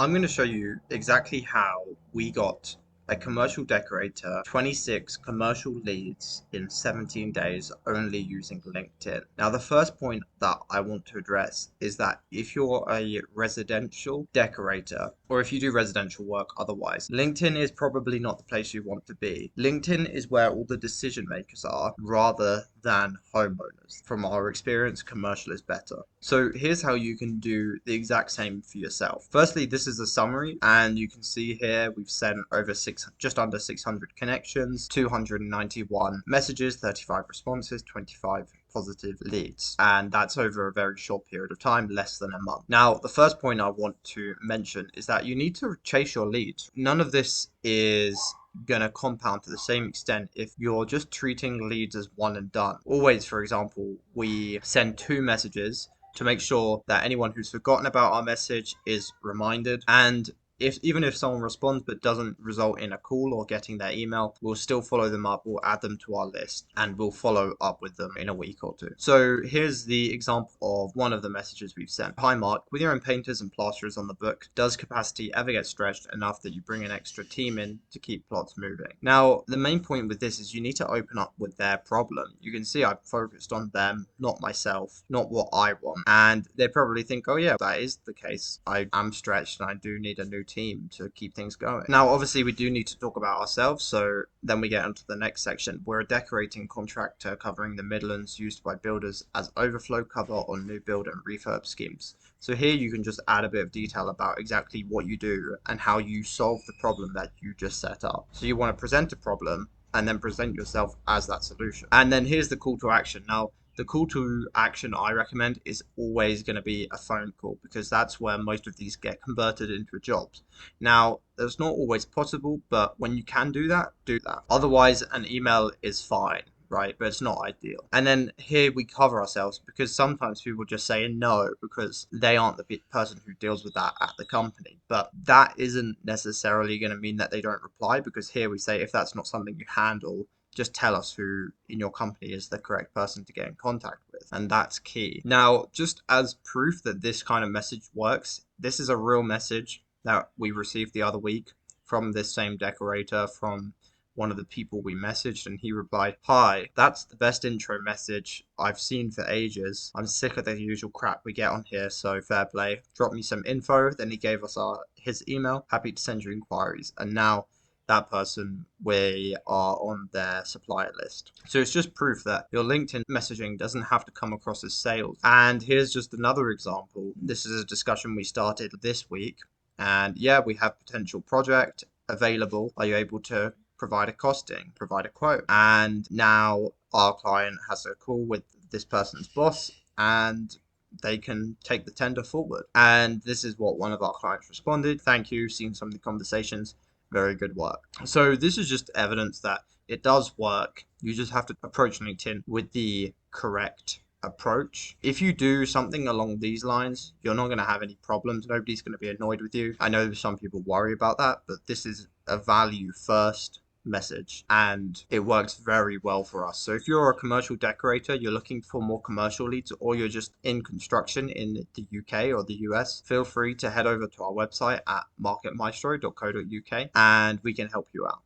I'm going to show you exactly how we got a commercial decorator 26 commercial leads in 17 days only using LinkedIn. Now, the first point that I want to address is that if you're a residential decorator or if you do residential work otherwise, LinkedIn is probably not the place you want to be. LinkedIn is where all the decision makers are rather than homeowners. From our experience, commercial is better. So here's how you can do the exact same for yourself. Firstly, this is a summary, and you can see here we've sent over just under 600 connections, 291 messages, 35 responses, 25 positive leads, and that's over a very short period of time, less than a month. Now, the first point I want to mention is that you need to chase your leads. None of this is going to compound to the same extent if you're just treating leads as one and done. Always, for example, we send two messages to make sure that anyone who's forgotten about our message is reminded. And even if someone responds but doesn't result in a call or getting their email, we'll still follow them up, we'll add them to our list, and we'll follow up with them in a week or two. So here's the example of one of the messages we've sent. Hi Mark, with your own painters and plasterers on the book, does capacity ever get stretched enough that you bring an extra team in to keep plots moving? Now, the main point with this is you need to open up with their problem. You can see I've focused on them, not myself, not what I want. And they probably think, oh yeah, that is the case. I am stretched and I do need a new team to keep things going. Now, obviously, we do need to talk about ourselves, so then we get onto the next section. We're a decorating contractor covering the Midlands, used by builders as overflow cover on new build and refurb schemes. So here you can just add a bit of detail about exactly what you do and how you solve the problem that you just set up. So you want to present a problem and then present yourself as that solution. And then here's the call to action. Now, the call to action I recommend is always going to be a phone call, because that's where most of these get converted into jobs. Now, that's not always possible, but when you can do that, do that. Otherwise, an email is fine, right? But it's not ideal. And then here we cover ourselves, because sometimes people just say no because they aren't the person who deals with that at the company. But that isn't necessarily going to mean that they don't reply, because here we say if that's not something you handle, just tell us who in your company is the correct person to get in contact with. And that's key. Now, just as proof that this kind of message works, this is a real message that we received the other week from this same decorator, from one of the people we messaged, and he replied, "Hi, that's the best intro message I've seen for ages. I'm sick of the usual crap we get on here, so fair play. Drop me some info." Then he gave us his email. Happy to send you inquiries. And now that person, we are on their supplier list. So it's just proof that your LinkedIn messaging doesn't have to come across as sales. And here's just another example. This is a discussion we started this week. And yeah, we have potential project available. Are you able to provide a costing, provide a quote? And now our client has a call with this person's boss, and they can take the tender forward. And this is what one of our clients responded: "Thank you, seen some of the conversations. Very good work." So this is just evidence that it does work. You just have to approach LinkedIn with the correct approach. If you do something along these lines, you're not going to have any problems. Nobody's going to be annoyed with you. I know some people worry about that, but this is a value first message, and it works very well for us. So if you're a commercial decorator, you're looking for more commercial leads, or you're just in construction in the UK or the US, feel free to head over to our website at marketmaestro.co.uk and we can help you out.